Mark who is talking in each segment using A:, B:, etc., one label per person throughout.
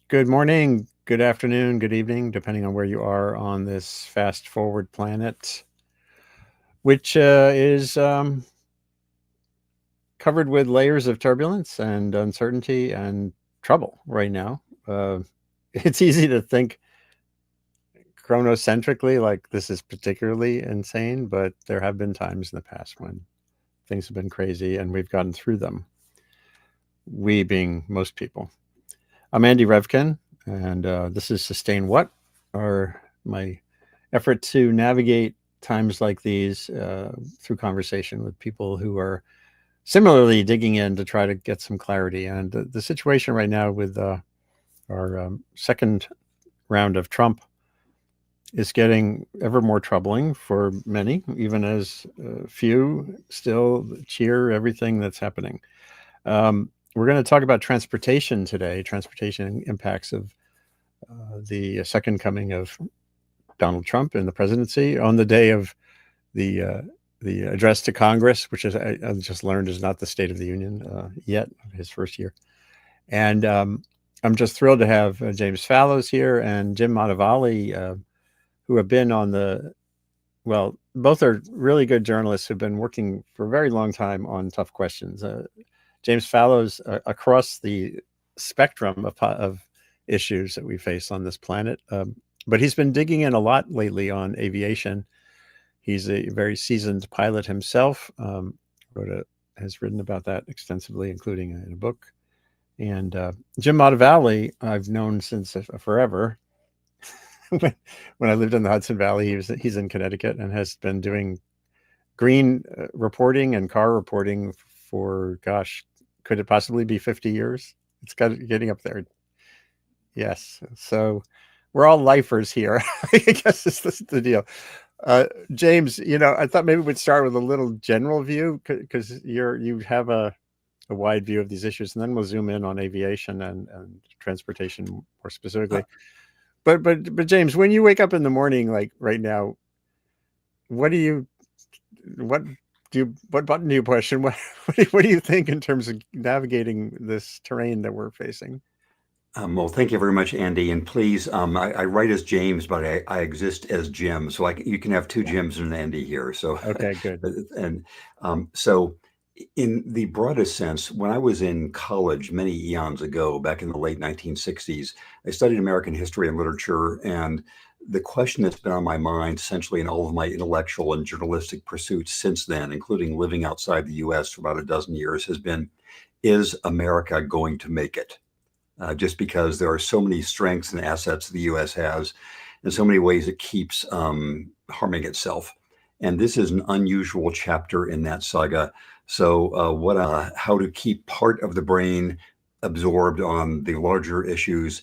A: Good morning, good afternoon, good evening, depending on where you are on this fast forward planet, which is covered with layers of turbulence and uncertainty and trouble right now. Uh, it's easy to think chronocentrically, like this is particularly insane, but there have been times in the past when things have been crazy and we've gotten through them. We being most people. I'm Andy Revkin, and this is Sustain What, or my effort to navigate times like these through conversation with people who are similarly digging in to try to get some clarity. And the situation right now with our second round of Trump is getting ever more troubling for many, even as few still cheer everything that's happening. We're going to talk about transportation today, transportation impacts of the second coming of Donald Trump in the presidency on the day of the address to Congress, which is I just learned is not the State of the Union yet, his first year. And I'm just thrilled to have James Fallows here and Jim Motavalli, who have been on well, both are really good journalists who've been working for a very long time on tough questions. James Fallows, across the spectrum of issues that we face on this planet, but he's been digging in a lot lately on aviation. He's a very seasoned pilot himself. Has written about that extensively, including in a book. And Jim Motavalli, I've known since forever. when I lived in the Hudson Valley, he's in Connecticut and has been doing green reporting and car reporting for, gosh, could it possibly be 50 years? It's getting up there. Yes. So we're all lifers here. I guess this is the deal. James, I thought maybe we'd start with a little general view because you have a wide view of these issues, and then we'll zoom in on aviation and transportation more specifically. But James, when you wake up in the morning, like right now, what button do you push, and what do you think in terms of navigating this terrain that we're facing?
B: Well, thank you very much, Andy. And please, I write as James, but I exist as Jim. So you can have two Jims and an Andy here. So,
A: Okay, good.
B: and so in the broadest sense, when I was in college many eons ago, back in the late 1960s, I studied American history and literature. And the question that's been on my mind essentially in all of my intellectual and journalistic pursuits since then, including living outside the US for about a dozen years, has been, is America going to make it? Just because there are so many strengths and assets the U.S. has, and so many ways it keeps harming itself. And this is an unusual chapter in that saga. So, how to keep part of the brain absorbed on the larger issues,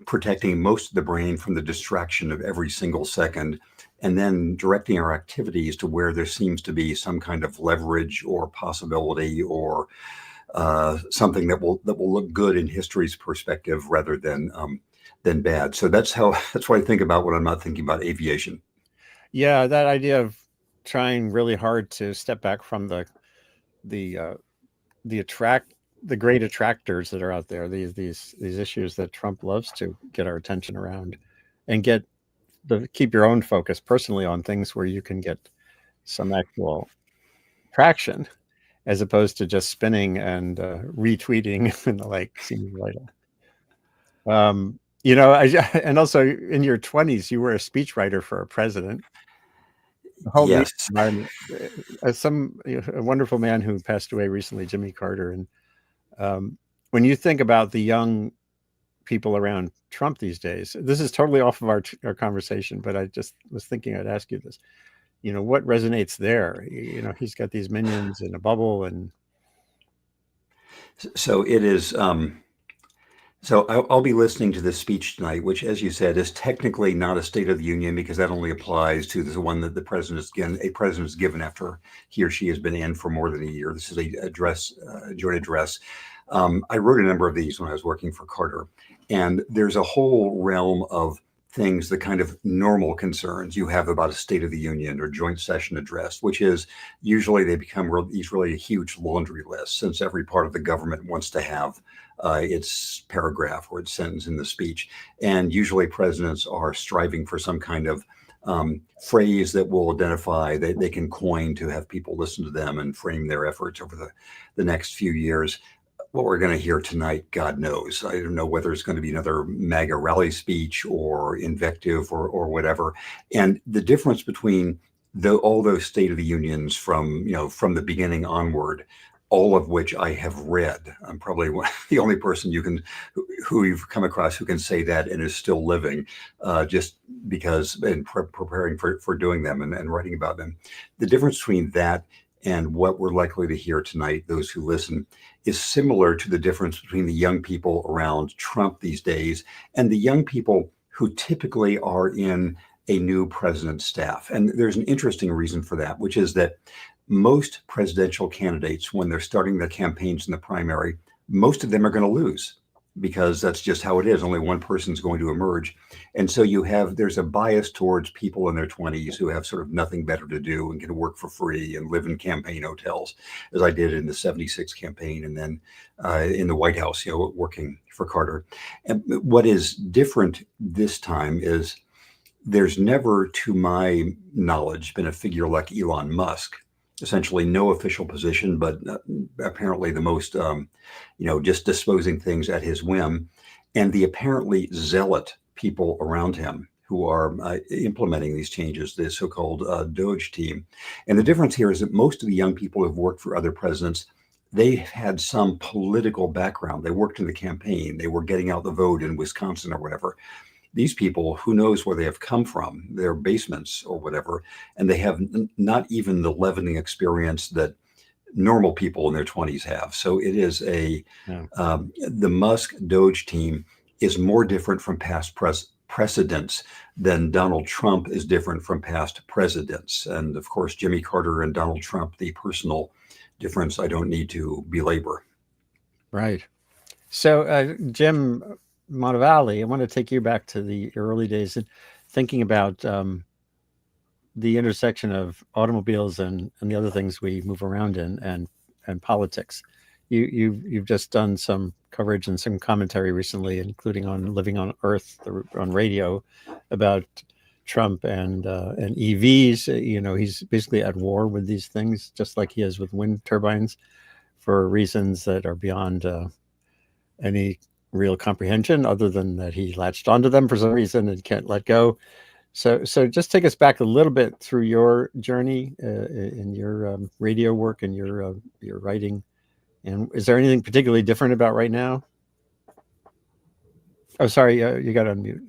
B: protecting most of the brain from the distraction of every single second, and then directing our activities to where there seems to be some kind of leverage or possibility or something that will look good in history's perspective rather than bad. So that's what I think about when I'm not thinking about aviation.
A: Yeah, that idea of trying really hard to step back from the uh, the great attractors that are out there, these issues that Trump loves to get our attention around, and keep your own focus personally on things where you can get some actual traction, as opposed to just spinning and retweeting and the like seems vital. And also in your 20s, you were a speechwriter for a president. The whole media
B: Yes.
A: environment, a wonderful man who passed away recently, Jimmy Carter. And when you think about the young people around Trump these days, this is totally off of our conversation, but I just was thinking I'd ask you this. What resonates there? He's got these minions in a bubble, and
B: So it is. So I'll be listening to this speech tonight, which, as you said, is technically not a State of the Union because that only applies to the one that the president is given. A president is given after he or she has been in for more than a year. This is a joint address. I wrote a number of these when I was working for Carter, and there's a whole realm of things, the kind of normal concerns you have about a State of the Union or joint session address, which is usually they become these really huge laundry lists, since every part of the government wants to have its paragraph or its sentence in the speech. And usually presidents are striving for some kind of phrase that will identify, that they can coin to have people listen to them and frame their efforts over the next few years. What we're going to hear tonight, God knows. I don't know whether it's going to be another MAGA rally speech or invective or whatever. And the difference between all those State of the Unions from the beginning onward, all of which I have read. I'm probably the only person who you've come across who can say that and is still living, just because in preparing for doing them and writing about them. The difference between that and what we're likely to hear tonight, those who listen, is similar to the difference between the young people around Trump these days and the young people who typically are in a new president's staff. And there's an interesting reason for that, which is that most presidential candidates, when they're starting their campaigns in the primary, most of them are going to lose, because that's just how it is. Only one person's going to emerge. And so there's a bias towards people in their 20s who have sort of nothing better to do and can work for free and live in campaign hotels, as I did in the 76 campaign and then in the White House, working for Carter. And what is different this time is there's never, to my knowledge, been a figure like Elon Musk. Essentially no official position, but apparently the most, just disposing things at his whim, and the apparently zealot people around him who are implementing these changes, the so-called Doge team. And the difference here is that most of the young people who've worked for other presidents, they had some political background. They worked in the campaign. They were getting out the vote in Wisconsin or whatever. These people, who knows where they have come from, their basements or whatever, and they have not even the leavening experience that normal people in their 20s have. So it is the Musk Doge team is more different from past precedents than Donald Trump is different from past presidents. And of course, Jimmy Carter and Donald Trump, the personal difference, I don't need to belabor.
A: Right. So, Jim Motavalli, I want to take you back to the early days and thinking about the intersection of automobiles and the other things we move around in and politics. You've just done some coverage and some commentary recently, including on Living on Earth on radio, about Trump and EVs. He's basically at war with these things, just like he is with wind turbines, for reasons that are beyond any real comprehension, other than that he latched onto them for some reason and can't let go. So just take us back a little bit through your journey in your radio work and your writing. And is there anything particularly different about right now? Oh, sorry, you got to unmute.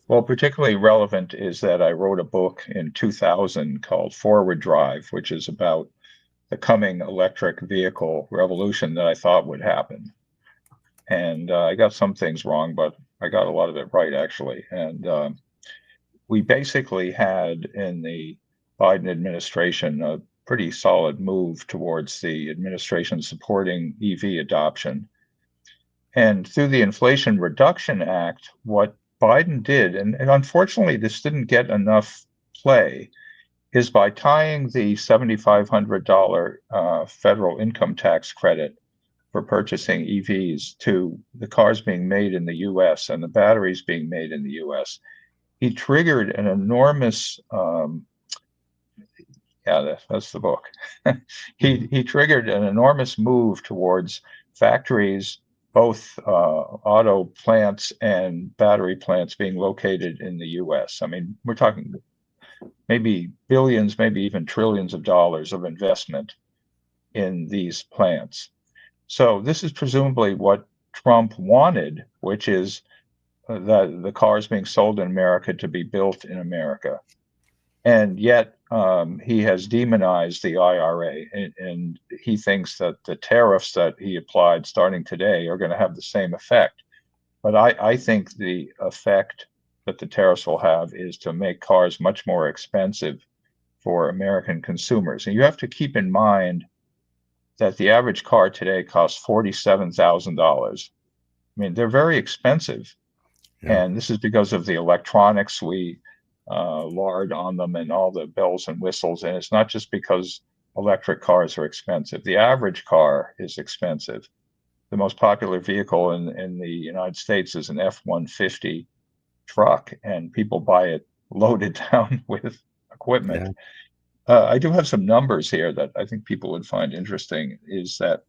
C: Well, particularly relevant is that I wrote a book in 2000 called Forward Drive, which is about the coming electric vehicle revolution that I thought would happen. And I got some things wrong, but I got a lot of it right, actually. And we basically had in the Biden administration a pretty solid move towards the administration supporting EV adoption. And through the Inflation Reduction Act, what Biden did, and unfortunately this didn't get enough play, is by tying the $7,500 federal income tax credit for purchasing EVs to the cars being made in the US and the batteries being made in the US, he triggered an enormous, that's the book. He triggered an enormous move towards factories, both auto plants and battery plants being located in the US. I mean, we're talking maybe billions, maybe even trillions of dollars of investment in these plants. So this is presumably what Trump wanted, which is the cars being sold in America to be built in America. And yet he has demonized the IRA, and he thinks that the tariffs that he applied starting today are going to have the same effect. But I think the effect that the tariffs will have is to make cars much more expensive for American consumers. And you have to keep in mind that the average car today costs $47,000. mean, they're very expensive.
A: Yeah.
C: And this is because of the electronics we lard on them and all the bells and whistles. And it's not just because electric cars are expensive. The average car is expensive. The most popular vehicle in the United States is an F-150 truck, and people buy it loaded down with equipment.
A: Yeah.
C: I do have some numbers here that I think people would find interesting, is that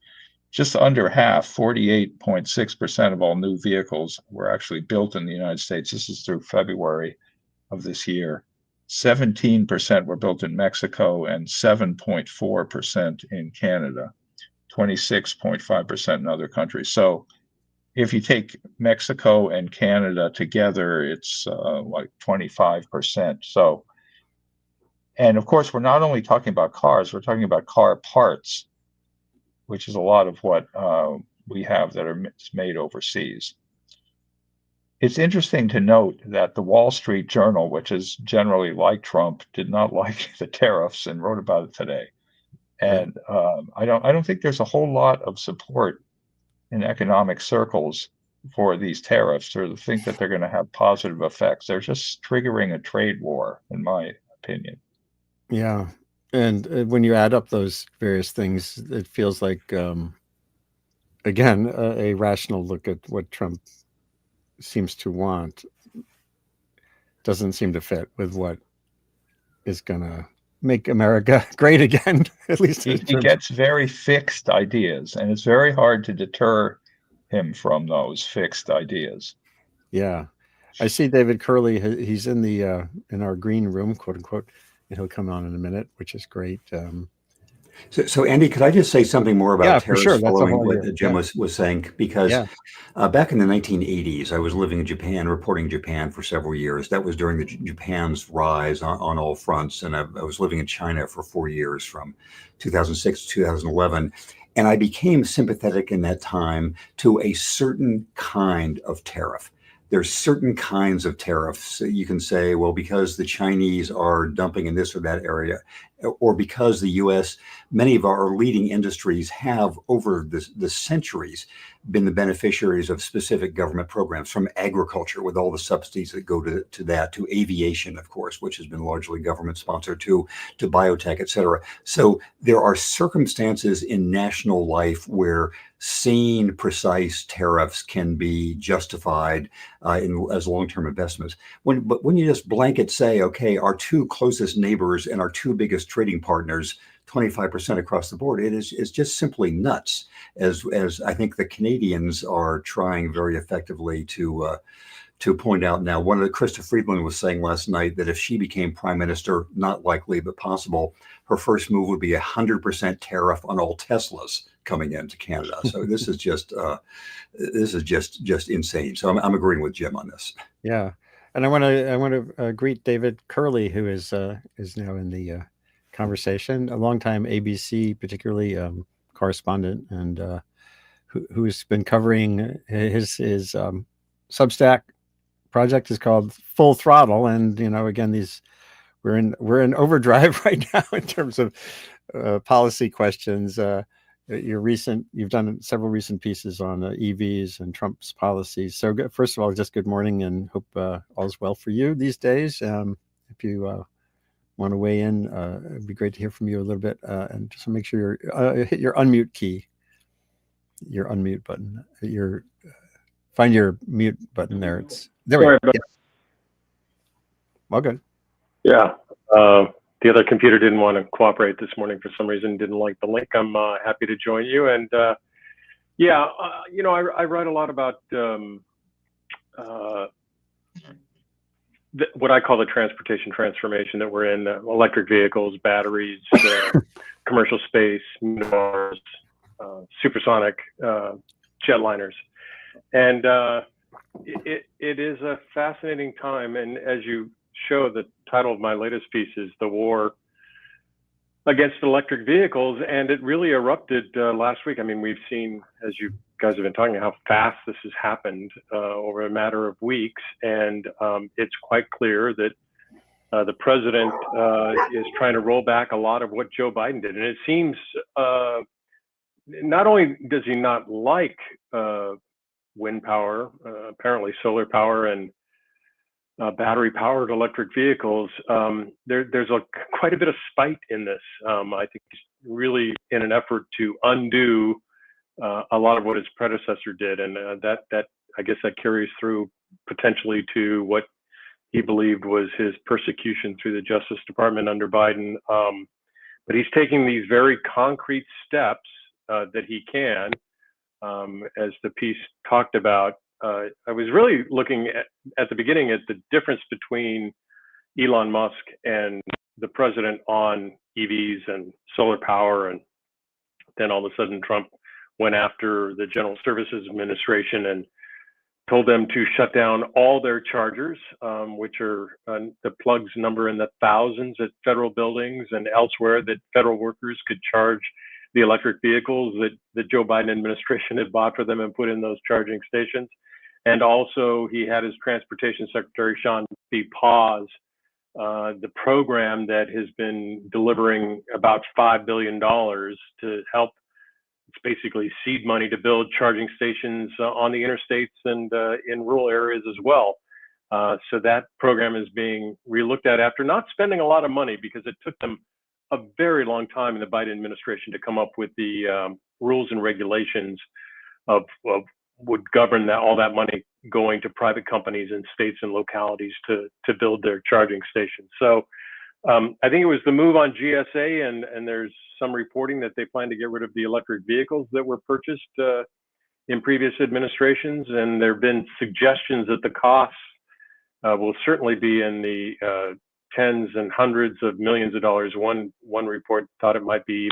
C: just under half, 48.6% of all new vehicles were actually built in the United States. This is through February of this year. 17% were built in Mexico and 7.4% in Canada, 26.5% in other countries. So if you take Mexico and Canada together, it's like 25%. So, and of course, we're not only talking about cars, we're talking about car parts, which is a lot of what we have that are made overseas. It's interesting to note that the Wall Street Journal, which is generally like Trump, did not like the tariffs and wrote about it today. And I don't think there's a whole lot of support in economic circles for these tariffs, or to think that they're going to have positive effects. They're just triggering a trade war, in my opinion.
A: Yeah. And when you add up those various things, it feels like, again, a rational look at what Trump seems to want doesn't seem to fit with what is going to make America great again, at least
C: He gets very fixed ideas, and it's very hard to deter him from those fixed ideas.
A: Yeah. I see David Kerley. He's in the in our green room, quote unquote, and he'll come on in a minute, which is great.
B: So, Andy, could I just say something more about
A: Yeah, for
B: tariffs
A: sure. That's a
B: following
A: whole
B: what
A: idea.
B: Jim
A: Yeah.
B: was saying? Because
A: Yeah.
B: back in the 1980s, I was living in Japan, reporting Japan for several years. That was during the Japan's rise on all fronts. And I was living in China for 4 years, from 2006 to 2011. And I became sympathetic in that time to a certain kind of tariff. There's certain kinds of tariffs. You can say, well, because the Chinese are dumping in this or that area, or because the U.S., many of our leading industries have over the centuries been the beneficiaries of specific government programs, from agriculture with all the subsidies that go to that, to aviation, of course, which has been largely government sponsored, to biotech, et cetera. So there are circumstances in national life where sane, precise tariffs can be justified as long-term investments. But when you just blanket say, okay, our two closest neighbors and our two biggest trading partners, 25% across the board, it's just simply nuts, as I think the Canadians are trying very effectively to point out now. One of the Krista Friedland was saying last night that if she became prime minister, not likely but possible, her first move would be 100% tariff on all Teslas coming into Canada. So this is just insane. So I'm agreeing with Jim on this.
A: Yeah, and I want to greet David Kerley, who is now in the conversation, a longtime ABC, particularly correspondent, and who's been covering his Substack project is called Full Throttle, and again, we're in overdrive right now in terms of policy questions. You've done several recent pieces on EVs and Trump's policies. So first of all, just good morning, and hope all is well for you these days. If you want to weigh in, it'd be great to hear from you a little bit. And just make sure you hit your unmute key, your unmute button. Find your mute button there. There we go. Yeah. Well, good.
D: Yeah. The other computer didn't want to cooperate this morning for some reason, didn't like the link. I'm happy to join you. And I write a lot about what I call the transportation transformation that we're in: electric vehicles, batteries, commercial space, Mars, supersonic jetliners. And it is a fascinating time. And as you show, the title of my latest piece is The War Against Electric Vehicles, and it really erupted last week. I mean, we've seen, as you guys have been talking, how fast this has happened over a matter of weeks, and it's quite clear that the president is trying to roll back a lot of what Joe Biden did. And it seems not only does he not like wind power, apparently solar power, and battery-powered electric vehicles. There's quite a bit of spite in this. I think really in an effort to undo a lot of what his predecessor did, and that I guess that carries through potentially to what he believed was his persecution through the Justice Department under Biden. But he's taking these very concrete steps that he can, as the piece talked about. I was really looking at the beginning at the difference between Elon Musk and the president on EVs and solar power, and then all of a sudden Trump went after the General Services Administration and told them to shut down all their chargers, which are the plugs number in the thousands at federal buildings and elsewhere that federal workers could charge the electric vehicles that the Joe Biden administration had bought for them and put in those charging stations. And also he had his transportation secretary, Sean B. pause the program that has been delivering about $5 billion to help. It's basically seed money to build charging stations on the interstates and in rural areas as well. So that program is being relooked at after not spending a lot of money, because it took them a very long time in the Biden administration to come up with the rules and regulations of would govern that all that money going to private companies and states and localities to build their charging stations. So I think it was the move on GSA, and there's some reporting that they plan to get rid of the electric vehicles that were purchased in previous administrations. And there have been suggestions that the costs will certainly be in the tens and hundreds of millions of dollars. One report thought it might be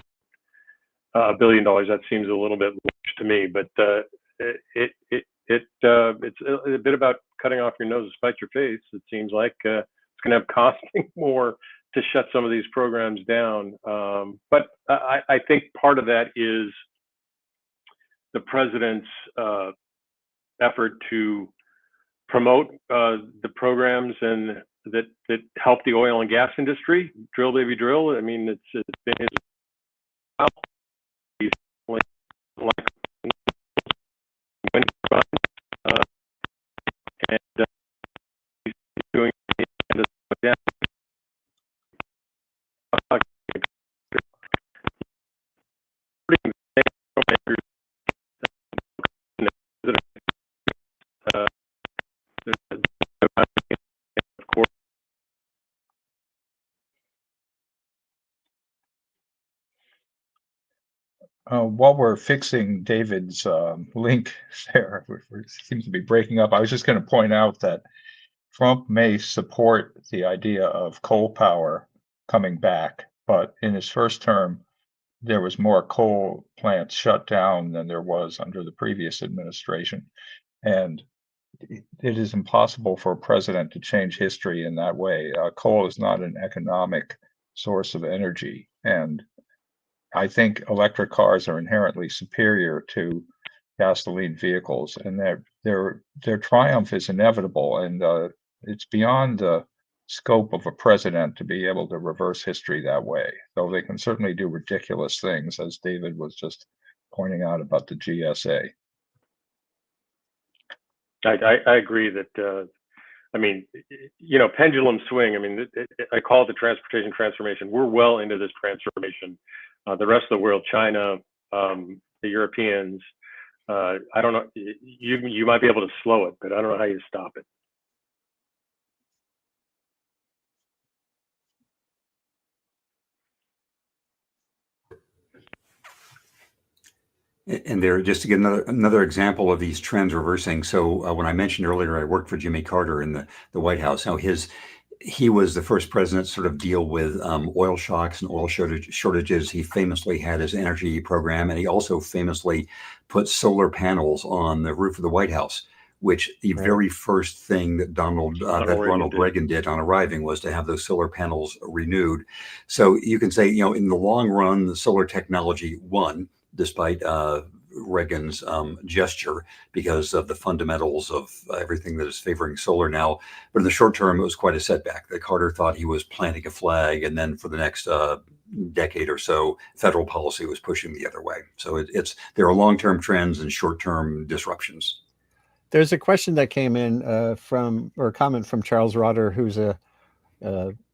D: $1 billion. That seems a little bit large to me, but it's a bit about cutting off your nose to spite your face. It seems like it's going to have costing more to shut some of these programs down. But I think part of that is the president's effort to promote the programs and that help the oil and gas industry. Drill, baby, drill. I mean, it's been his. He's like when and he's doing down.
C: While we're fixing David's link there, it seems to be breaking up. I was just going to point out that Trump may support the idea of coal power coming back, but in his first term, there was more coal plants shut down than there was under the previous administration. And it is impossible for a president to change history in that way. Coal is not an economic source of energy. And I think electric cars are inherently superior to gasoline vehicles, and their triumph is inevitable. And it's beyond the scope of a president to be able to reverse history that way. Though they can certainly do ridiculous things, as David was just pointing out about the GSA.
D: I agree that, I mean, you know, pendulum swing. I mean, I call it the transportation transformation. We're well into this transformation. The rest of the world, China, the Europeans, I don't know, you might be able to slow it, but I don't know how you stop it.
B: And there, just to get another example of these trends reversing. So when I mentioned earlier, I worked for Jimmy Carter in the White House. Now he was the first president to sort of deal with oil shocks and oil shortages. He famously had his energy program, and he also famously put solar panels on the roof of the White House, which the very first thing that Ronald Reagan did on arriving was to have those solar panels renewed. So you can say, you know, in the long run, the solar technology won, despite Reagan's gesture, because of the fundamentals of everything that is favoring solar now. But in the short term, it was quite a setback. That Carter thought he was planting a flag, and then for the next decade or so, federal policy was pushing the other way. So there are long-term trends and short-term disruptions.
A: There's a question that came in or a comment from Charles Rotter, who's a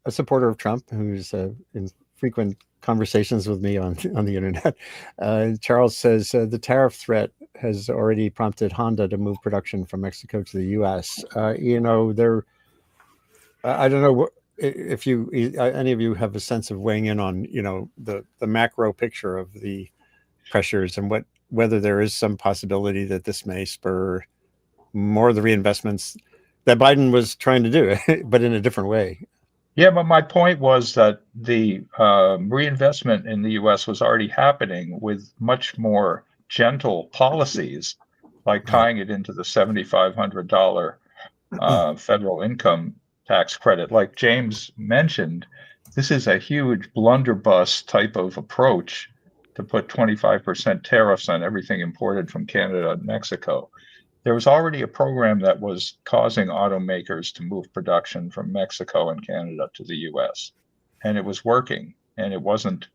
A: supporter of Trump, who's in frequent conversations with me on the internet. Charles says the tariff threat has already prompted Honda to move production from Mexico to the U.S. I don't know if any of you have a sense of weighing in on the macro picture of the pressures and whether there is some possibility that this may spur more of the reinvestments that Biden was trying to do, but in a different way.
C: Yeah, but my point was that the reinvestment in the U.S. was already happening with much more gentle policies, like tying it into the $7,500 federal income tax credit. Like James mentioned, this is a huge blunderbuss type of approach to put 25% tariffs on everything imported from Canada and Mexico. There was already a program that was causing automakers to move production from Mexico and Canada to the US. And it was working, and it wasn't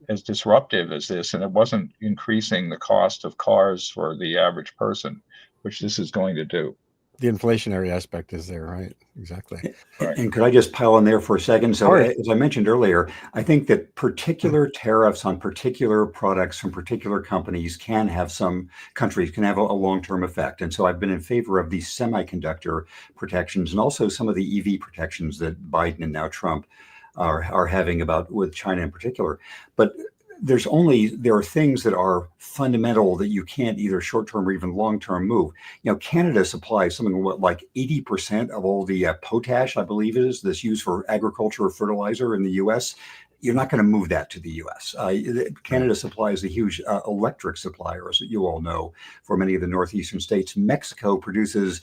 C: as disruptive as this, and it wasn't increasing the cost of cars for the average person, which this is going to do.
A: The inflationary aspect is there, right? Exactly.
B: Right. And could I just pile in there for a second? So as I mentioned earlier, I think that particular tariffs on particular products from particular companies countries can have a long-term effect. And so I've been in favor of these semiconductor protections and also some of the EV protections that Biden and now Trump are having with China in particular. But there are things that are fundamental that you can't either short-term or even long-term move. Canada supplies something like 80% of all the potash, I believe it is, that's used for agriculture fertilizer in the U.S. You're not going to move that to the U.S. Canada supplies a huge electric supplier, as you all know, for many of the northeastern states. Mexico produces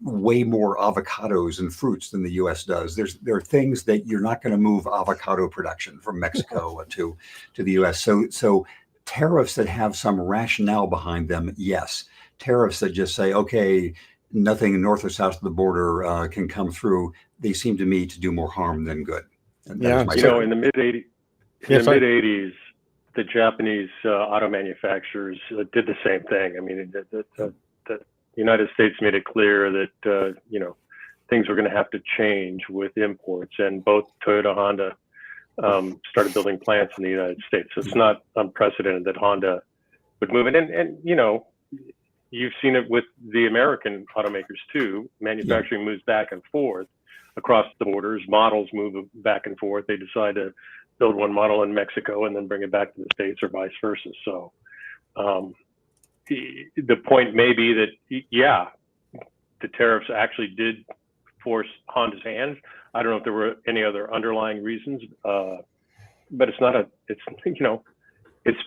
B: way more avocados and fruits than the U.S. does. There are things that you're not going to move avocado production from Mexico to the U.S. So tariffs that have some rationale behind them, yes. Tariffs that just say, okay, nothing north or south of the border can come through, they seem to me to do more harm than good.
D: Yeah, in the mid '80s, the Japanese auto manufacturers did the same thing. I mean, the United States made it clear that things were going to have to change with imports, and both Toyota and Honda started building plants in the United States. So it's not unprecedented that Honda would move it. And you've seen it with the American automakers too. Manufacturing moves back and forth across the borders. Models move back and forth. They decide to build one model in Mexico and then bring it back to the States or vice versa. So the point may be that, the tariffs actually did force Honda's hands. I don't know if there were any other underlying reasons, but it's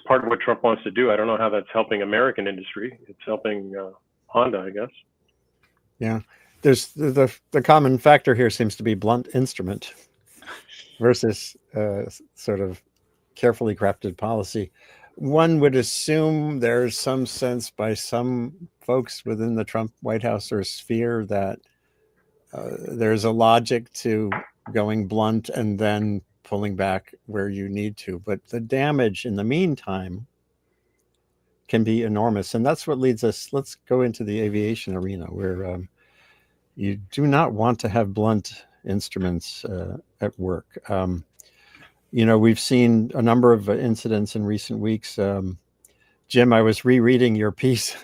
D: part of what Trump wants to do. I don't know how that's helping American industry. It's helping Honda, I guess.
A: Yeah. There's the common factor here seems to be blunt instrument versus sort of carefully crafted policy. One would assume there's some sense by some folks within the Trump White House or sphere that there's a logic to going blunt and then pulling back where you need to. But the damage in the meantime can be enormous. And that's what leads us, let's go into the aviation arena where you do not want to have blunt instruments at work. We've seen a number of incidents in recent weeks. Jim, I was rereading your piece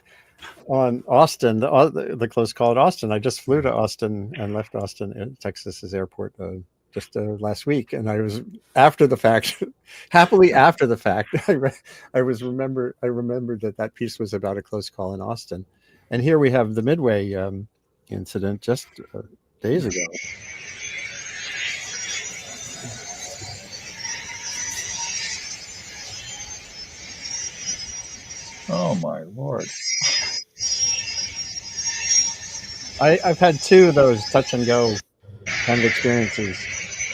A: on Austin, the close call at Austin. I just flew to Austin and left Austin, Texas's airport just last week. And I was happily after the fact, I remembered that piece was about a close call in Austin. And here we have the Midway incident just days ago.
C: Oh my Lord.
A: I've had two of those touch and go kind of experiences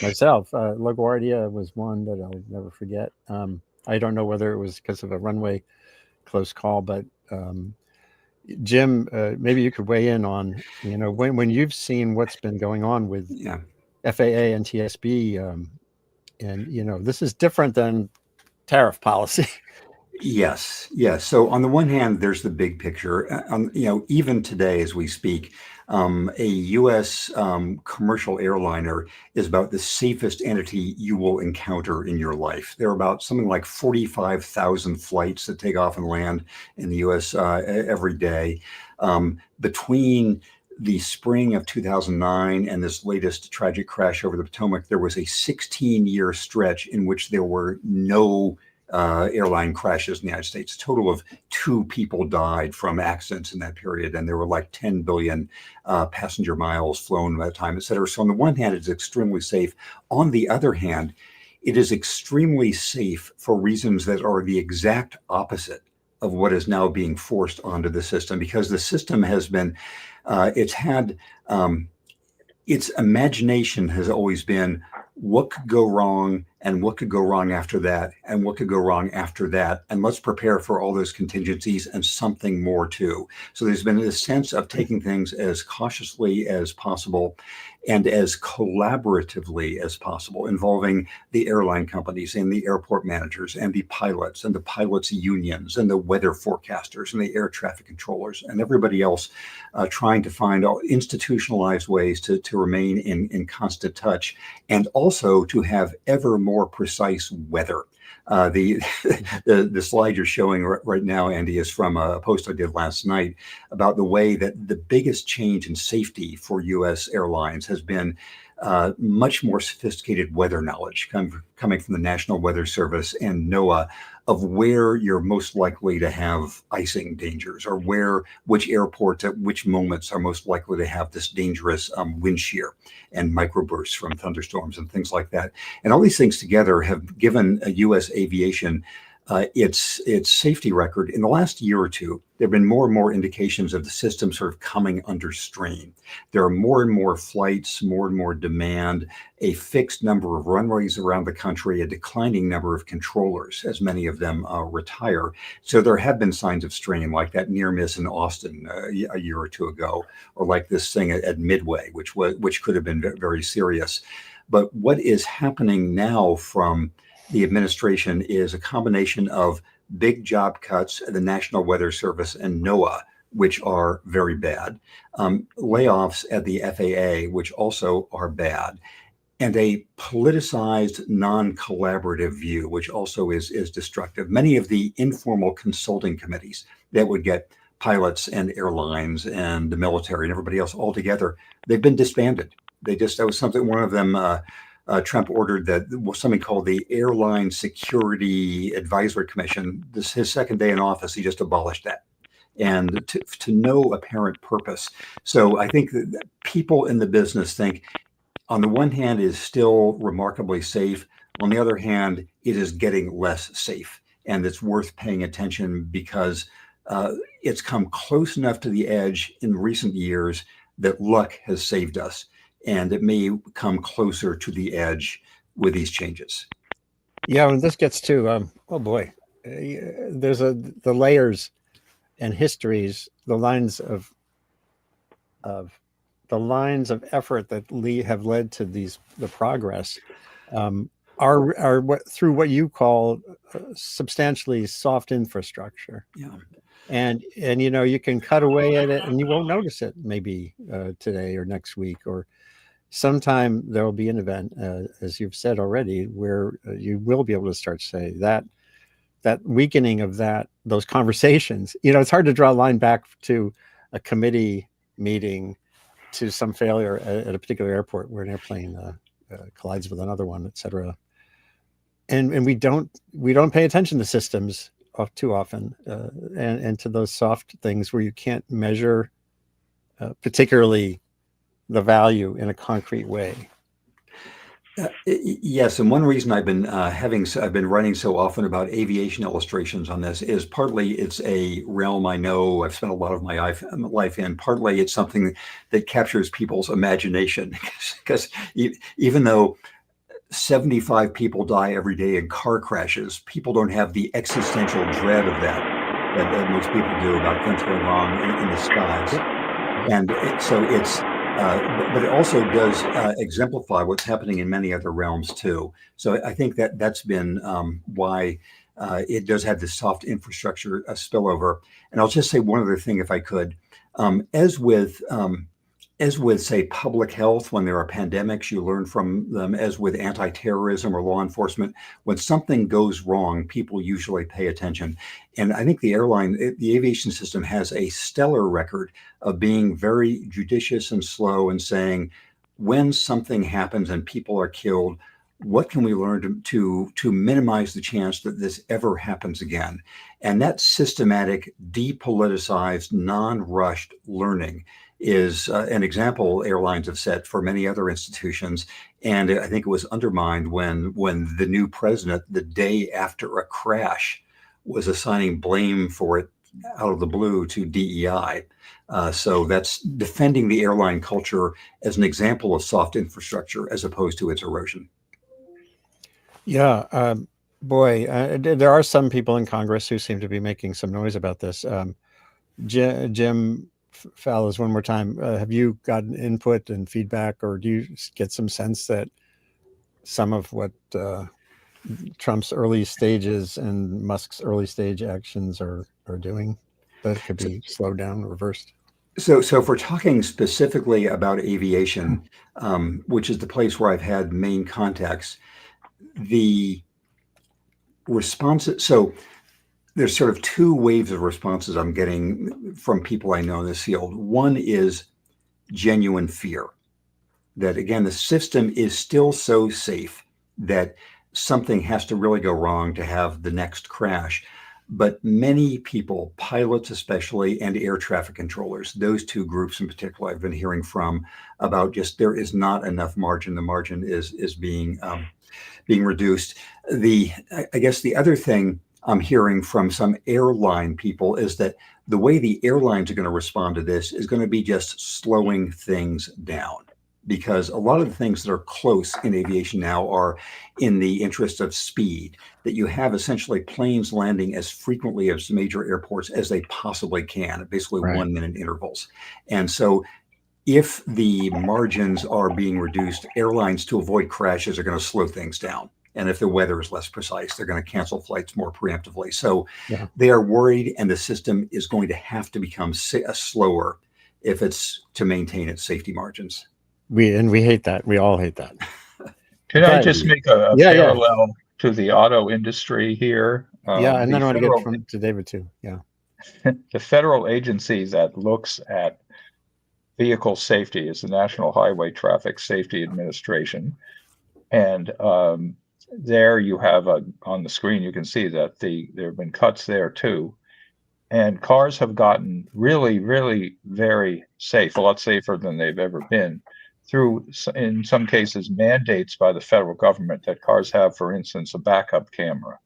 A: myself. LaGuardia was one that I'll never forget. I don't know whether it was because of a runway close call, but Jim, maybe you could weigh in on, when you've seen what's been going on with FAA and TSB, and, this is different than tariff policy.
B: Yes, yes. So on the one hand, there's the big picture. Even today as we speak, a U.S. Commercial airliner is about the safest entity you will encounter in your life. There are about something like 45,000 flights that take off and land in the U.S. Every day. Between the spring of 2009 and this latest tragic crash over the Potomac, there was a 16-year stretch in which there were no airline crashes in the United States. A total of 2 people died from accidents in that period, and there were like 10 billion passenger miles flown at that time, et cetera. So on the one hand, it's extremely safe. On the other hand, it is extremely safe for reasons that are the exact opposite of what is now being forced onto the system, because the system has been, it's had, its imagination has always been what could go wrong and what could go wrong after that and what could go wrong after that. And let's prepare for all those contingencies and something more too. So there's been a sense of taking things as cautiously as possible and as collaboratively as possible, involving the airline companies and the airport managers and the pilots unions and the weather forecasters and the air traffic controllers and everybody else, trying to find institutionalized ways to remain in constant touch, and also to have ever more precise weather. The slide you're showing right now, Andy, is from a post I did last night about the way that the biggest change in safety for U.S. airlines has been much more sophisticated weather knowledge coming from the National Weather Service and NOAA of where you're most likely to have icing dangers, or which airports at which moments are most likely to have this dangerous wind shear and microbursts from thunderstorms and things like that. And all these things together have given U.S. aviation its safety record. In the last year or two, there have been more and more indications of the system sort of coming under strain. There are more and more flights, more and more demand, a fixed number of runways around the country, a declining number of controllers as many of them retire. So there have been signs of strain, like that near miss in Austin a year or two ago, or like this thing at Midway, which could have been very serious. But what is happening now from the administration is a combination of big job cuts at the National Weather Service and NOAA, which are very bad, layoffs at the FAA, which also are bad, and a politicized, non-collaborative view, which also is destructive. Many of the informal consulting committees that would get pilots and airlines and the military and everybody else all together, they've been disbanded. That was something, one of them, Trump ordered that something called the Airline Security Advisory Commission. His second day in office, he just abolished that, and to no apparent purpose. So I think that people in the business think, on the one hand, it is still remarkably safe. On the other hand, it is getting less safe, and it's worth paying attention because it's come close enough to the edge in recent years that luck has saved us. And it may come closer to the edge with these changes.
A: Yeah, and this gets to oh boy, there's the layers and histories, the lines of effort that have led to the progress are through what you call substantially soft infrastructure.
B: Yeah.
A: And you can cut away at it and you won't notice it maybe today or next week, or sometime there will be an event, as you've said already, where you will be able to start to say that weakening of those conversations. It's hard to draw a line back to a committee meeting, to some failure at a particular airport where an airplane collides with another one, et cetera. And we don't pay attention to systems too often, and to those soft things where you can't measure particularly the value in a concrete way.
B: Yes, and one reason I've been writing so often about aviation illustrations on this is partly it's a realm I know I've spent a lot of my life in. Partly it's something that captures people's imagination, because even though 75 people die every day in car crashes, people don't have the existential dread of that most people do about things going wrong in the skies. And so it's. But it also does exemplify what's happening in many other realms too. So I think that's been why it does have this soft infrastructure spillover. And I'll just say one other thing, if I could. As with, say, public health, when there are pandemics, you learn from them. As with anti-terrorism or law enforcement, when something goes wrong, people usually pay attention. And I think the aviation system has a stellar record of being very judicious and slow and saying, when something happens and people are killed, what can we learn to minimize the chance that this ever happens again? And that systematic, depoliticized, non-rushed learning is an example airlines have set for many other institutions. And I think it was undermined when the new president, the day after a crash, was assigning blame for it out of the blue to DEI. So that's defending the airline culture as an example of soft infrastructure as opposed to its erosion.
A: Yeah, boy, there are some people in Congress who seem to be making some noise about this. Jim Fallows, one more time, have you gotten input and feedback, or do you get some sense that some of what Trump's early stages and Musk's early stage actions are doing that could be slowed down, reversed?
B: So if we're talking specifically about aviation, which is the place where I've had main contacts, the responses, so there's sort of two waves of responses I'm getting from people I know in this field. One is genuine fear that, again, the system is still so safe that something has to really go wrong to have the next crash. But many people, pilots especially, and air traffic controllers, those two groups in particular, I've been hearing from about just there is not enough margin. The margin is being reduced. I guess the other thing I'm hearing from some airline people is that the way the airlines are going to respond to this is going to be just slowing things down, because a lot of the things that are close in aviation now are in the interest of speed, that you have essentially planes landing as frequently as major airports as they possibly can, at basically
A: Right.
B: 1 minute intervals. And so if the margins are being reduced, airlines, to avoid crashes, are going to slow things down. And if the weather is less precise, they're going to cancel flights more preemptively. So
A: Yeah.
B: they are worried, and the system is going to have to become slower if it's to maintain its safety margins.
A: We hate that. We all hate that.
C: Can I just make a
A: Yeah.
C: parallel to the auto industry here?
A: Yeah, and then I want to
C: federal-
A: get to David too. Yeah.
C: The federal agency that looks at vehicle safety is the National Highway Traffic Safety Administration. And there you have on the screen, you can see that there have been cuts there too. And cars have gotten really, really very safe, a lot safer than they've ever been, through, in some cases, mandates by the federal government that cars have, for instance, a backup camera.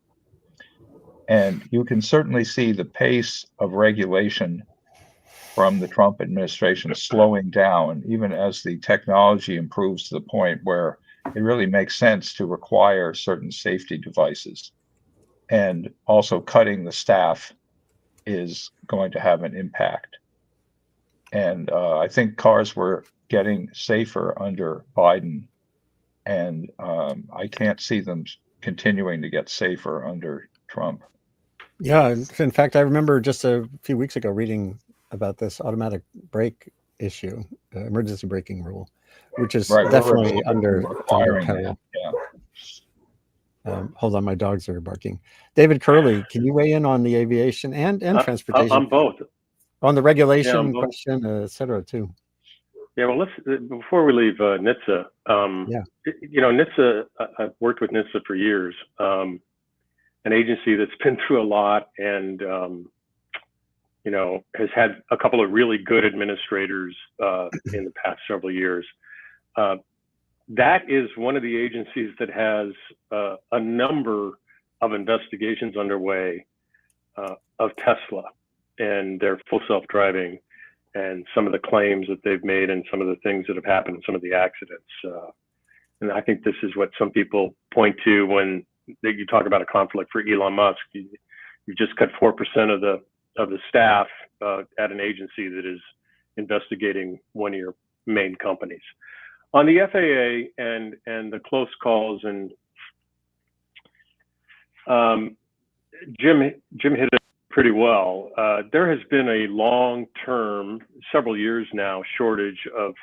C: And you can certainly see the pace of regulation from the Trump administration slowing down, even as the technology improves to the point where it really makes sense to require certain safety devices. And also cutting the staff is going to have an impact. And I think cars were getting safer under Biden, and I can't see them continuing to get safer under Trump.
A: Yeah. In fact, I remember just a few weeks ago reading about this automatic brake issue, emergency braking rule, which is
C: Right,
A: definitely under
C: requiring
A: peril.
C: that. Yeah.
A: Hold on, my dogs are barking. David Kerley, can you weigh in on the aviation and transportation?
D: On both.
A: On the regulation
D: Yeah,
A: question, et cetera, too.
D: Yeah, well, before we leave NHTSA, NHTSA, I've worked with NHTSA for years, an agency that's been through a lot and, has had a couple of really good administrators in the past several years. That is one of the agencies that has a number of investigations underway of Tesla and their full self-driving and some of the claims that they've made and some of the things that have happened in some of the accidents. And I think this is what some people point to when you talk about a conflict for Elon Musk. You just cut 4% of the staff at an agency that is investigating one of your main companies. On the FAA and the close calls and Jim hit it pretty well. There has been a long-term, several years now, shortage of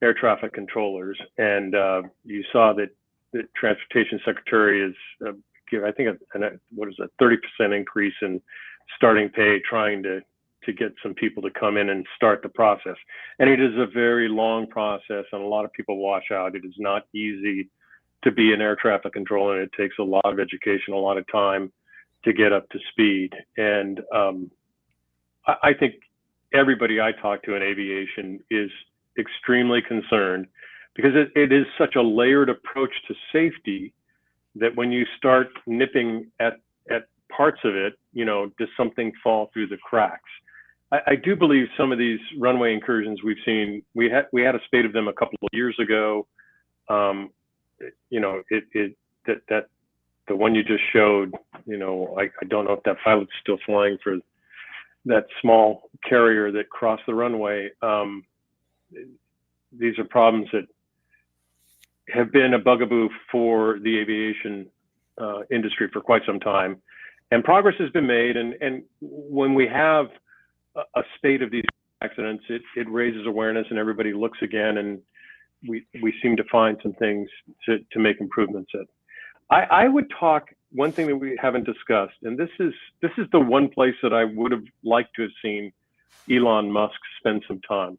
D: air traffic controllers, and you saw that the Transportation Secretary is, I think, what is a 30% increase in starting pay, trying to get some people to come in and start the process. And it is a very long process, and a lot of people wash out. It is not easy to be an air traffic controller, and it takes a lot of education, a lot of time to get up to speed. And I think everybody I talk to in aviation is extremely concerned, because it is such a layered approach to safety that when you start nipping at parts of it, does something fall through the cracks? I do believe some of these runway incursions we've seen, we had a spate of them a couple of years ago. The one you just showed, I don't know if that pilot's still flying for that small carrier that crossed the runway. These are problems that have been a bugaboo for the aviation industry for quite some time, and progress has been made. And when we have a spate of these accidents, it raises awareness, and everybody looks again, and we seem to find some things to make improvements in. I would talk, one thing that we haven't discussed, and this is the one place that I would have liked to have seen Elon Musk spend some time.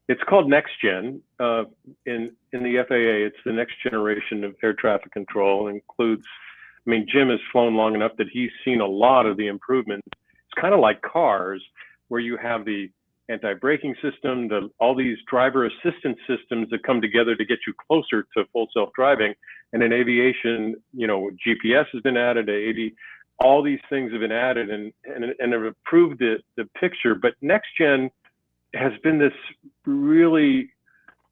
D: It's called Next Gen. In the FAA, it's the next generation of air traffic control. It includes, Jim has flown long enough that he's seen a lot of the improvements. It's kind of like cars, where you have the anti-braking system, all these driver assistance systems that come together to get you closer to full self-driving. And in aviation, GPS has been added, all these things have been added and have improved the picture. But Next Gen has been this really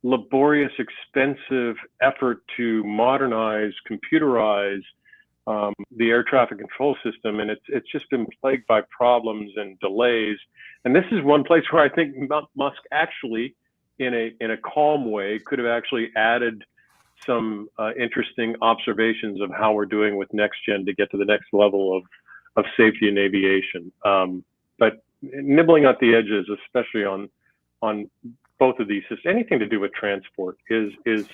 D: laborious, expensive effort to modernize, computerize the air traffic control system, and it's just been plagued by problems and delays. And this is one place where I think Musk actually, in a calm way, could have actually added some interesting observations of how we're doing with Next Gen to get to the next level of safety in aviation. But nibbling at the edges, especially on both of these systems, anything to do with transport is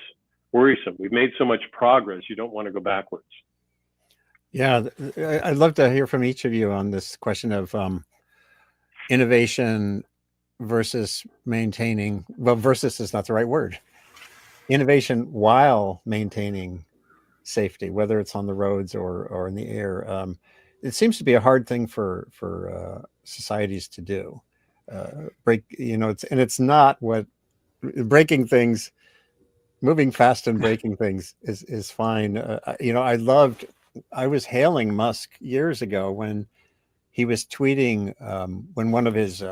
D: worrisome. We've made so much progress, you don't want to go backwards.
A: Yeah, I'd love to hear from each of you on this question of innovation versus maintaining. Well, versus is not the right word. Innovation while maintaining safety, whether it's on the roads or in the air. It seems to be a hard thing for societies to do. It's not what breaking things, moving fast and breaking things is fine. I was hailing Musk years ago when he was tweeting when one of his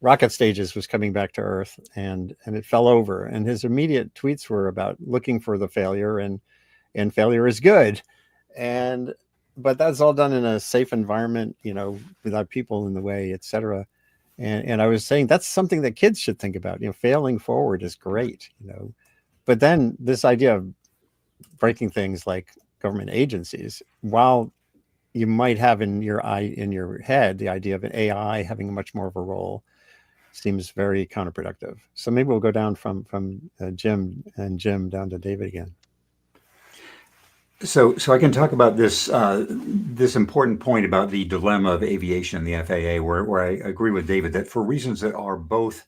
A: rocket stages was coming back to Earth and it fell over, and his immediate tweets were about looking for the failure and failure is good, but that's all done in a safe environment, without people in the way, etc. And I was saying that's something that kids should think about. Failing forward is great, but then this idea of breaking things like government agencies, while you might have in your head the idea of an AI having much more of a role, seems very counterproductive. So maybe we'll go down from Jim down to David again.
B: So I can talk about this important point about the dilemma of aviation and the FAA, where I agree with David that for reasons that are both,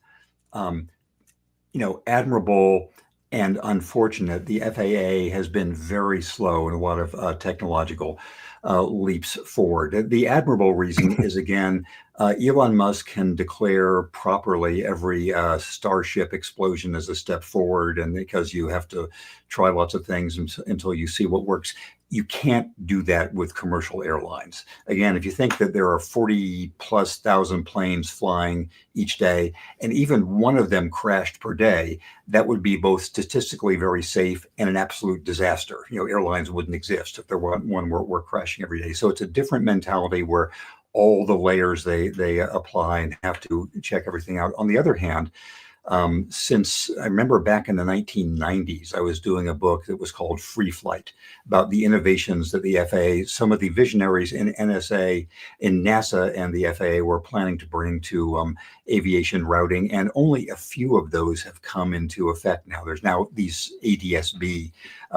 B: admirable and unfortunate, the FAA has been very slow in a lot of technological leaps forward. The admirable reason is, again, Elon Musk can declare properly every Starship explosion as a step forward, and because you have to try lots of things until you see what works. You can't do that with commercial airlines. Again, if you think that there are 40,000+ planes flying each day, and even one of them crashed per day, that would be both statistically very safe and an absolute disaster. Airlines wouldn't exist if there weren't one were crashing every day. So it's a different mentality where all the layers they apply and have to check everything out. On the other hand, Since I remember back in the 1990s, I was doing a book that was called Free Flight, about the innovations that the FAA, some of the visionaries in NSA, in NASA and the FAA were planning to bring to aviation routing. And only a few of those have come into effect now. There's now these ADS-B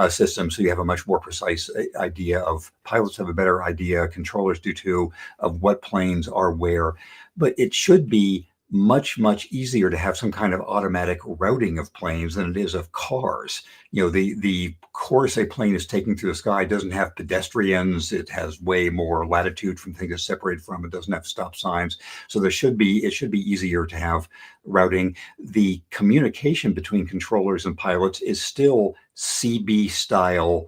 B: systems, so you have a much more precise idea of, pilots have a better idea, controllers do too, of what planes are where. But it should be much easier to have some kind of automatic routing of planes than it is of cars. The course a plane is taking through the sky doesn't have pedestrians. It has way more latitude from things it's separated from. It doesn't have stop signs. So it should be easier to have routing. The communication between controllers and pilots is still CB style,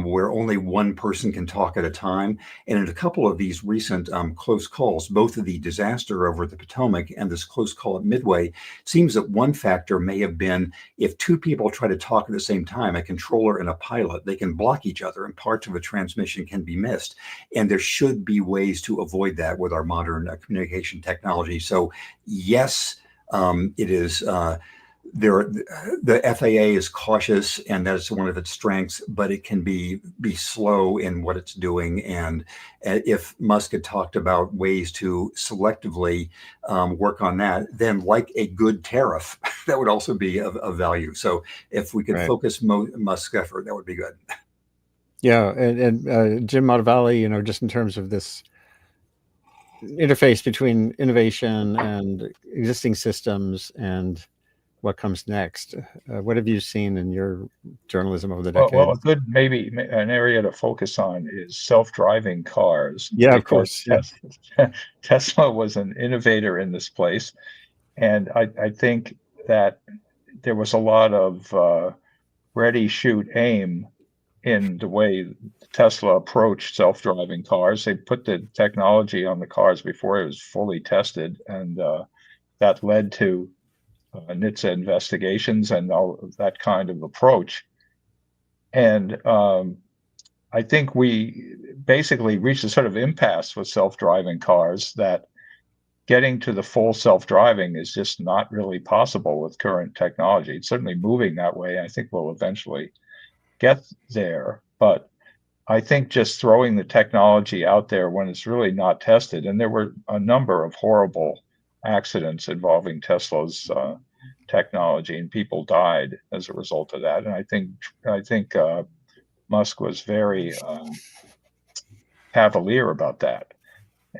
B: where only one person can talk at a time. And in a couple of these recent close calls, both of the disaster over the Potomac and this close call at Midway, it seems that one factor may have been, if two people try to talk at the same time, a controller and a pilot, they can block each other and parts of a transmission can be missed. And there should be ways to avoid that with our modern communication technology. So yes, it is. The FAA is cautious, and that's one of its strengths, but it can be slow in what it's doing. And if Musk had talked about ways to selectively work on that, then like a good tariff, that would also be of value. So if we could focus Musk's effort, that would be good.
A: Yeah, and Jim Motavalli, just in terms of this interface between innovation and existing systems and what comes next. What have you seen in your journalism over the decades?
C: Well, a good, maybe an area to focus on is self-driving cars.
A: Yeah, of course.
C: Tesla was an innovator in this place. And I think that there was a lot of ready, shoot, aim in the way Tesla approached self-driving cars. They put the technology on the cars before it was fully tested. And that led to NHTSA investigations and all of that kind of approach. And I think we basically reached a sort of impasse with self-driving cars, that getting to the full self-driving is just not really possible with current technology. It's certainly moving that way. I think we'll eventually get there. But I think just throwing the technology out there when it's really not tested, and there were a number of horrible accidents involving Tesla's technology, and people died as a result of that. And I think Musk was very cavalier about that.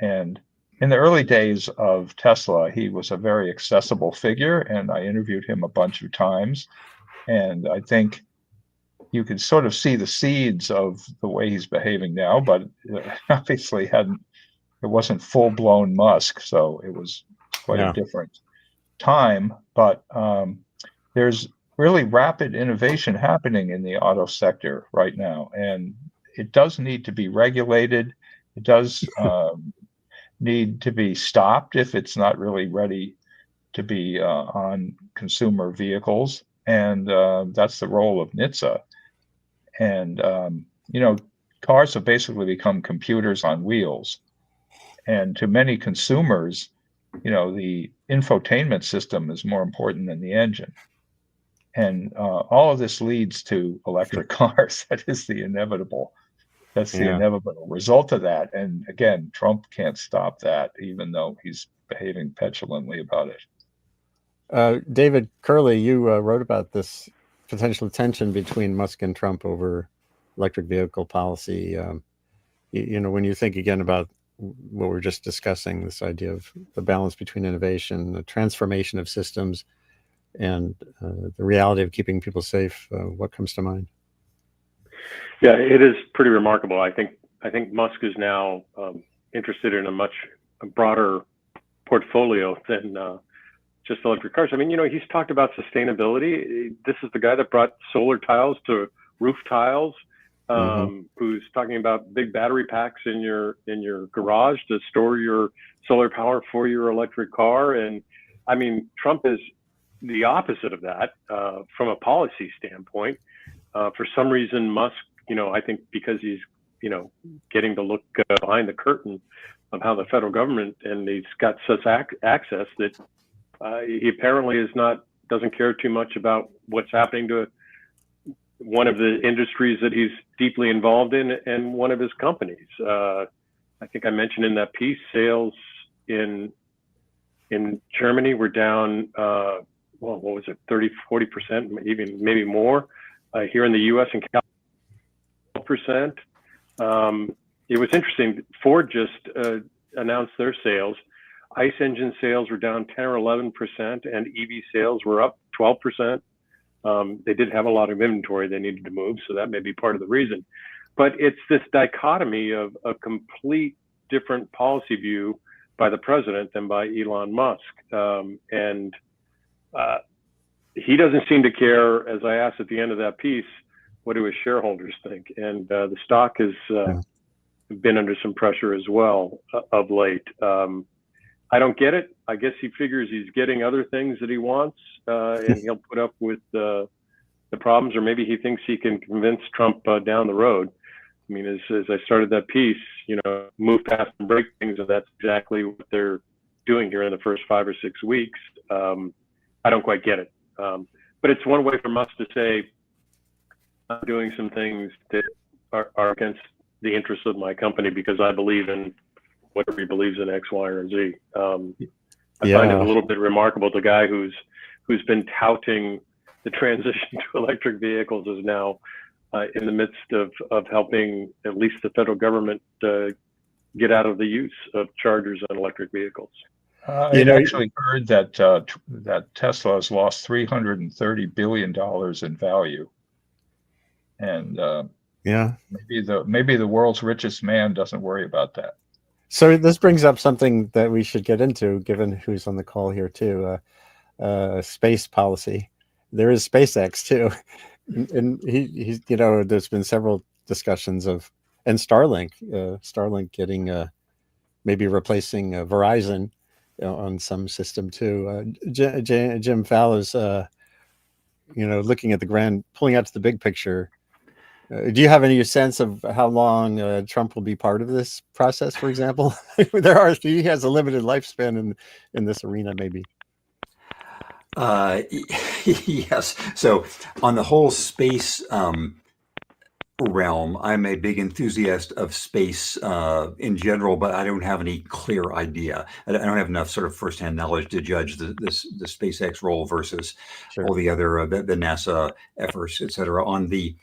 C: And in the early days of Tesla, he was a very accessible figure, and I interviewed him a bunch of times. And I think you can sort of see the seeds of the way he's behaving now, but obviously it wasn't full-blown Musk, so it was quite a different time. But there's really rapid innovation happening in the auto sector right now, and it does need to be regulated. It does need to be stopped if it's not really ready to be on consumer vehicles, and that's the role of NHTSA. And cars have basically become computers on wheels, and to many consumers, the infotainment system is more important than the engine. And all of this leads to electric cars. That is the inevitable. That's the inevitable result of that. And again, Trump can't stop that, even though he's behaving petulantly about it.
A: David Kerley, you wrote about this potential tension between Musk and Trump over electric vehicle policy. When you think again about what we're just discussing, this idea of the balance between innovation, the transformation of systems, and the reality of keeping people safe, what comes to mind?
D: Yeah, it is pretty remarkable. I think Musk is now interested in a much broader portfolio than just electric cars. I mean, he's talked about sustainability. This is the guy that brought solar tiles to roof tiles, who's talking about big battery packs in your garage to store your solar power for your electric car. And I mean, Trump is the opposite of that from a policy standpoint. For some reason, Musk, I think because he's, getting to look behind the curtain of how the federal government, and he's got such access that he apparently is not doesn't care too much about what's happening to one of the industries that he's deeply involved in and one of his companies. I think I mentioned in that piece, sales in Germany were down, well, what was it, 30-40%, even maybe more. Here in the U.S. and California, 12%. It was interesting. Ford just announced their sales. ICE engine sales were down 10 or 11%, and EV sales were up 12%. They did have a lot of inventory they needed to move, so that may be part of the reason. But it's this dichotomy of a complete different policy view by the president than by Elon Musk. And he doesn't seem to care, as I asked at the end of that piece, what do his shareholders think? And the stock has been under some pressure as well of late. I don't get it. I guess he figures he's getting other things that he wants, and he'll put up with the problems, or maybe he thinks he can convince Trump down the road. I mean, as I started that piece, move past and break things, and that's exactly what they're doing here in the first 5 or 6 weeks. I don't quite get it. But it's one way from us to say, I'm doing some things that are against the interests of my company because I believe in whatever he believes in, X, Y, or Z. I find it a little bit remarkable. The guy who's been touting the transition to electric vehicles is now in the midst of helping at least the federal government get out of the use of chargers on electric vehicles.
C: I actually heard that that Tesla has lost $330 billion in value, and maybe the world's richest man doesn't worry about that.
A: So this brings up something that we should get into, given who's on the call here too. Space policy. There is SpaceX too, and he's there's been several discussions of, and Starlink getting maybe replacing Verizon on some system too. Jim Fallows, looking at pulling out to the big picture. Do you have any sense of how long Trump will be part of this process, for example? He has a limited lifespan in this arena, maybe.
B: Yes. So on the whole space realm, I'm a big enthusiast of space in general, but I don't have any clear idea. I don't have enough sort of firsthand knowledge to judge the SpaceX role versus all the other the NASA efforts, et cetera. On the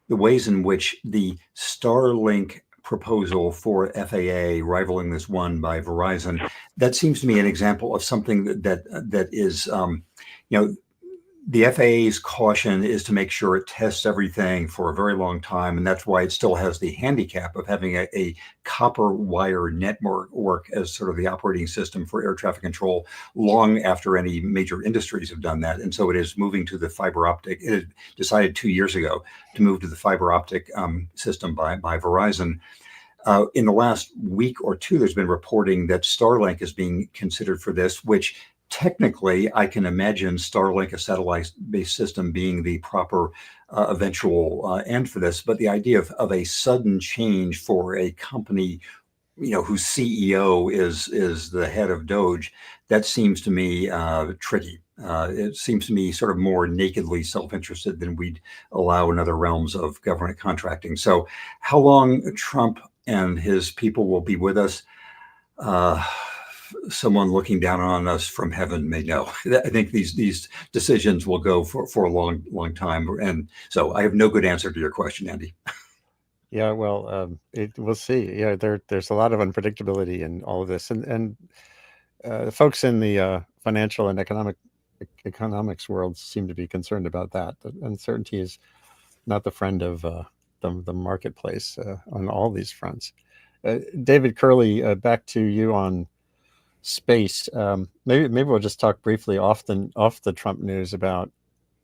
B: ways in which the Starlink proposal for FAA rivaling this one by Verizon, that seems to me an example of something that is, the FAA's caution is to make sure it tests everything for a very long time, and that's why it still has the handicap of having a copper wire network as sort of the operating system for air traffic control long after any major industries have done that. And so it is moving to the fiber optic. It had decided 2 years ago to move to the fiber optic system by Verizon. In the last week or two, there's been reporting that Starlink is being considered for this, which technically, I can imagine Starlink, a satellite-based system, being the proper eventual end for this. But the idea of a sudden change for a company, whose CEO is the head of Doge, that seems to me tricky. It seems to me sort of more nakedly self-interested than we'd allow in other realms of government contracting. So how long Trump and his people will be with us, someone looking down on us from heaven may know. I think these decisions will go for a long time. And so I have no good answer to your question, Andy.
A: Yeah, well, we'll see. Yeah, there's a lot of unpredictability in all of this. And the folks in the financial and economics world seem to be concerned about that. The uncertainty is not the friend of the marketplace on all these fronts. David Kerley, back to you on space. Maybe we'll just talk briefly off the Trump news about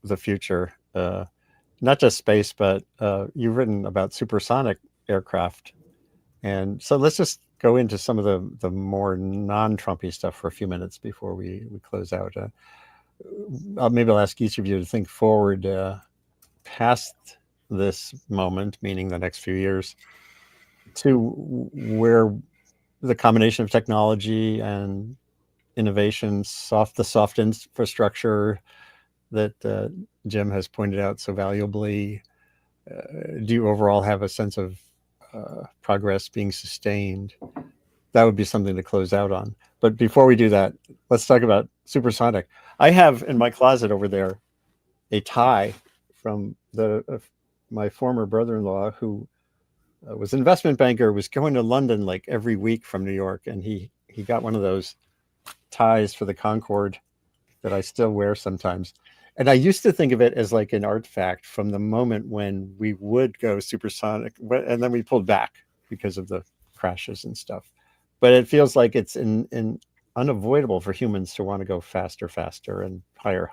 A: the future, not just space, but you've written about supersonic aircraft, and so let's just go into some of the more non-Trumpy stuff for a few minutes before we close out. Maybe I'll ask each of you to think forward past this moment, meaning the next few years, to where the combination of technology and innovation, the soft infrastructure that Jim has pointed out so valuably? Do you overall have a sense of progress being sustained? That would be something to close out on. But before we do that, let's talk about supersonic. I have in my closet over there a tie from my former brother-in-law, who was an investment banker, was going to London like every week from New York, and he got one of those ties for the Concorde that I still wear sometimes. And I used to think of it as like an artifact from the moment when we would go supersonic, and then we pulled back because of the crashes and stuff. But it feels like it's unavoidable for humans to want to go faster and higher.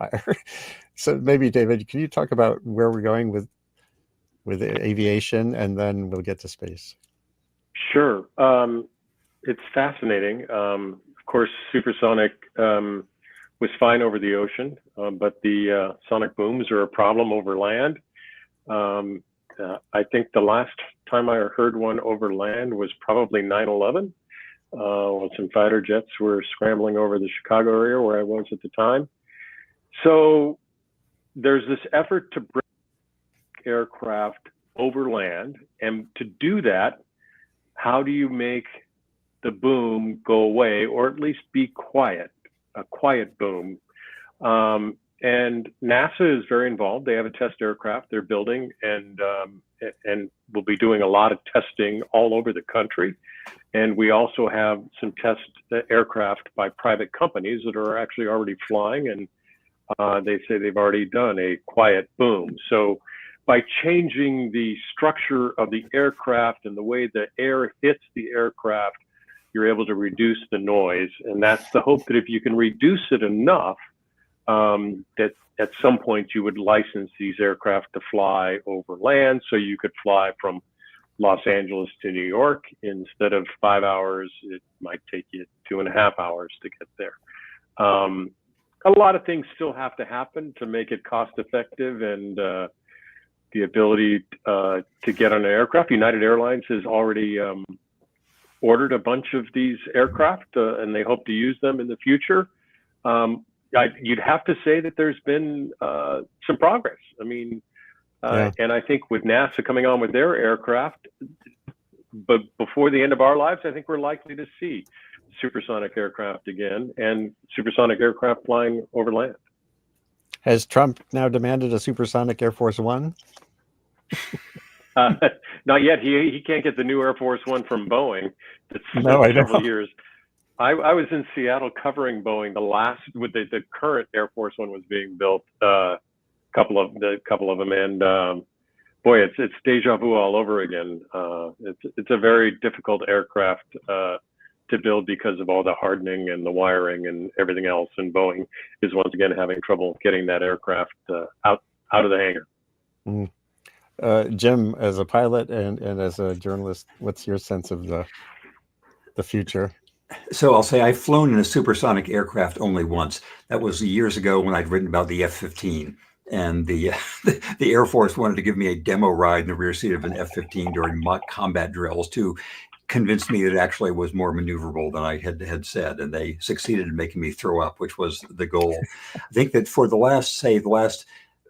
A: So maybe, David, can you talk about where we're going with aviation, and then we'll get to space?
D: Sure. It's fascinating. Of course, supersonic was fine over the ocean, but the sonic booms are a problem over land. I think the last time I heard one over land was probably 9/11, when some fighter jets were scrambling over the Chicago area where I was at the time. So there's this effort to bring aircraft over land, and to do that, how do you make the boom go away, or at least be quiet, a quiet boom? And NASA is very involved. They have a test aircraft they're building, and will be doing a lot of testing all over the country. And we also have some test aircraft by private companies that are actually already flying, and they say they've already done a quiet boom. So by changing the structure of the aircraft and the way the air hits the aircraft, you're able to reduce the noise. And that's the hope, that if you can reduce it enough, that at some point you would license these aircraft to fly over land, so you could fly from Los Angeles to New York. Instead of 5 hours, it might take you 2.5 hours to get there. A lot of things still have to happen to make it cost effective, and the ability to get on an aircraft. United Airlines has already ordered a bunch of these aircraft, and they hope to use them in the future. You'd have to say that there's been some progress. I mean, and I think with NASA coming on with their aircraft, but before the end of our lives, I think we're likely to see supersonic aircraft again, and supersonic aircraft flying over land.
A: Has Trump now demanded a supersonic Air Force One?
D: Not yet. He can't get the new Air Force One from Boeing. It's several years. I was in Seattle covering Boeing with the current Air Force One was being built. Couple of them, and boy, it's deja vu all over again. It's a very difficult aircraft to build because of all the hardening and the wiring and everything else. And Boeing is once again having trouble getting that aircraft out of the hangar.
A: Jim, as a pilot and as a journalist, what's your sense of the future?
B: So I'll say I've flown in a supersonic aircraft only once. That was years ago when I'd written about the F-15. And the Air Force wanted to give me a demo ride in the rear seat of an F-15 during mock combat drills to convince me that it actually was more maneuverable than I had said. And they succeeded in making me throw up, which was the goal. I think that for the last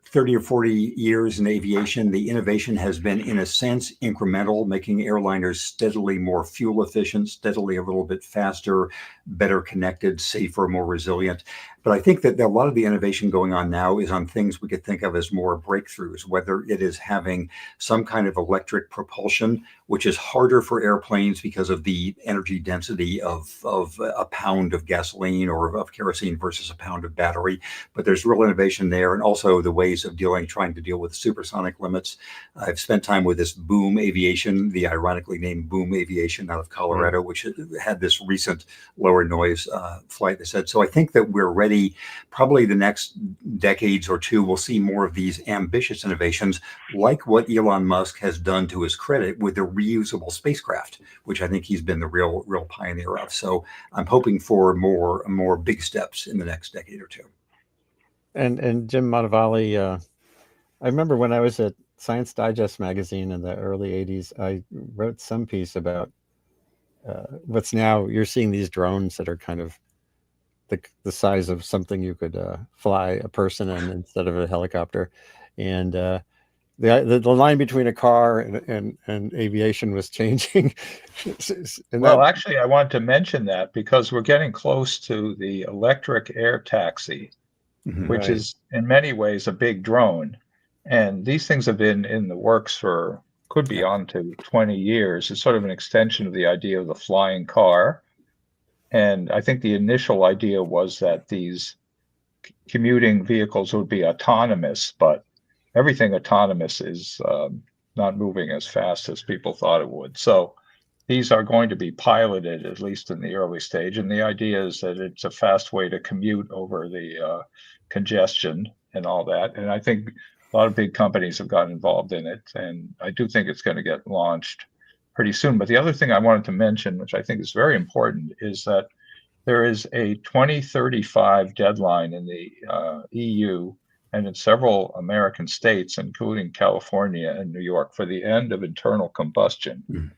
B: 30 or 40 years in aviation, the innovation has been, in a sense, incremental, making airliners steadily more fuel efficient, steadily a little bit faster, better connected, safer, more resilient. But I think that a lot of the innovation going on now is on things we could think of as more breakthroughs, whether it is having some kind of electric propulsion, which is harder for airplanes because of the energy density of a pound of gasoline or of kerosene versus a pound of battery. But there's real innovation there, and also the ways of trying to deal with supersonic limits. I've spent time with this Boom Aviation, the ironically named Boom Aviation out of Colorado, which had this recent lower noise flight, they said. So I think that we're ready. Probably the next decades or two, we'll see more of these ambitious innovations, like what Elon Musk has done, to his credit, with the reusable spacecraft, which I think he's been the real pioneer of. So I'm hoping for more big steps in the next decade or two.
A: And Jim Motavalli, I remember when I was at Science Digest magazine in the early 80s, I wrote some piece about what's now, you're seeing these drones that are kind of the size of something you could fly a person in instead of a helicopter, and the line between a car and aviation was changing. And
C: Well, actually, I wanted to mention that because we're getting close to the electric air taxi, which
A: Right.
C: is in many ways a big drone. And these things have been in the works for, could be on to 20 years. It's sort of an extension of the idea of the flying car. And I think the initial idea was that these commuting vehicles would be autonomous, but everything autonomous is not moving as fast as people thought it would. So these are going to be piloted, at least in the early stage. And the idea is that it's a fast way to commute over the congestion and all that. And I think a lot of big companies have gotten involved in it. And I do think it's going to get launched pretty soon. But the other thing I wanted to mention, which I think is very important, is that there is a 2035 deadline in the EU and in several American states, including California and New York, for the end of internal combustion.
B: Mm.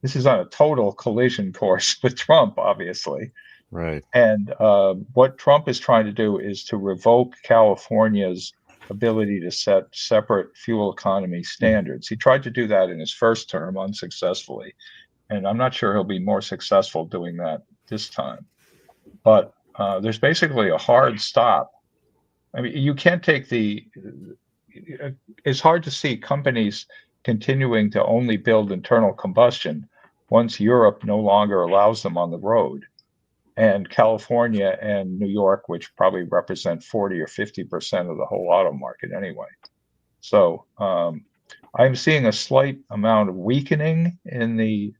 C: This is on a total collision course with Trump, obviously.
A: Right.
C: And what Trump is trying to do is to revoke California's ability to set separate fuel economy standards. He tried to do that in his first term unsuccessfully. And I'm not sure he'll be more successful doing that this time. But there's basically a hard stop. I mean, you can't take it's hard to see companies continuing to only build internal combustion once Europe no longer allows them on the road. And California and New York, which probably represent 40 or 50% of the whole auto market anyway. So I'm seeing a slight amount of weakening in the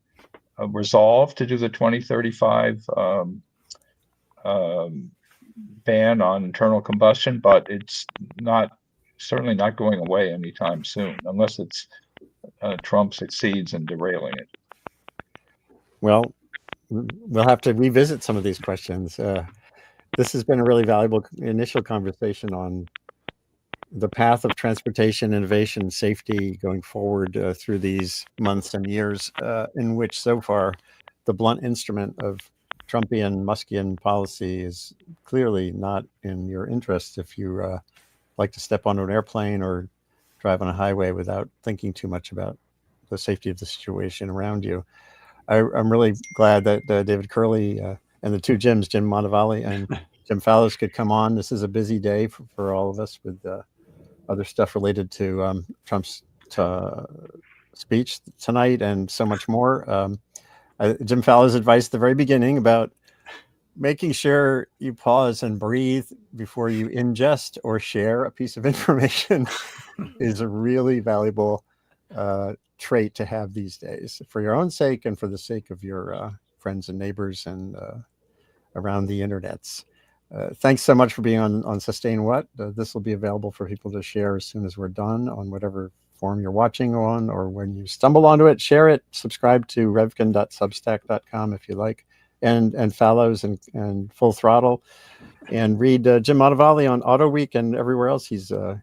C: resolve to do the 2035 ban on internal combustion, but it's certainly not going away anytime soon, unless it's Trump succeeds in derailing it.
A: Well, we'll have to revisit some of these questions. This has been a really valuable initial conversation on the path of transportation, innovation, safety going forward through these months and years, in which so far the blunt instrument of Trumpian, Muskian policy is clearly not in your interest if you like to step onto an airplane or drive on a highway without thinking too much about the safety of the situation around you. I'm really glad that David Kerley and the two Jims, Jim Motavalli and Jim Fallows, could come on. This is a busy day for all of us with other stuff related to Trump's speech tonight and so much more. Jim Fallows' advice at the very beginning about making sure you pause and breathe before you ingest or share a piece of information is a really valuable trait to have these days for your own sake and for the sake of your friends and neighbors and around the internets. Thanks so much for being on Sustain What. This will be available for people to share as soon as we're done on whatever form you're watching on, or when you stumble onto it, share it, subscribe to revkin.substack.com if you like, and Fallows and Full Throttle, and read Jim Motavalli on Auto Week and everywhere else. He's up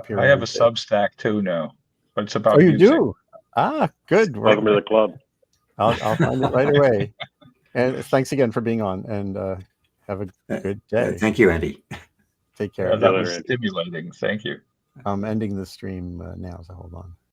A: here.
C: I have a Substack too now, but it's about
A: you
C: music.
A: do? Ah, good.
D: Welcome to the club.
A: I'll find it right away. And thanks again for being on, and have a good day.
B: Thank you, Andy.
A: Take care.
C: That was stimulating. Thank you.
A: I'm ending the stream now, so hold on.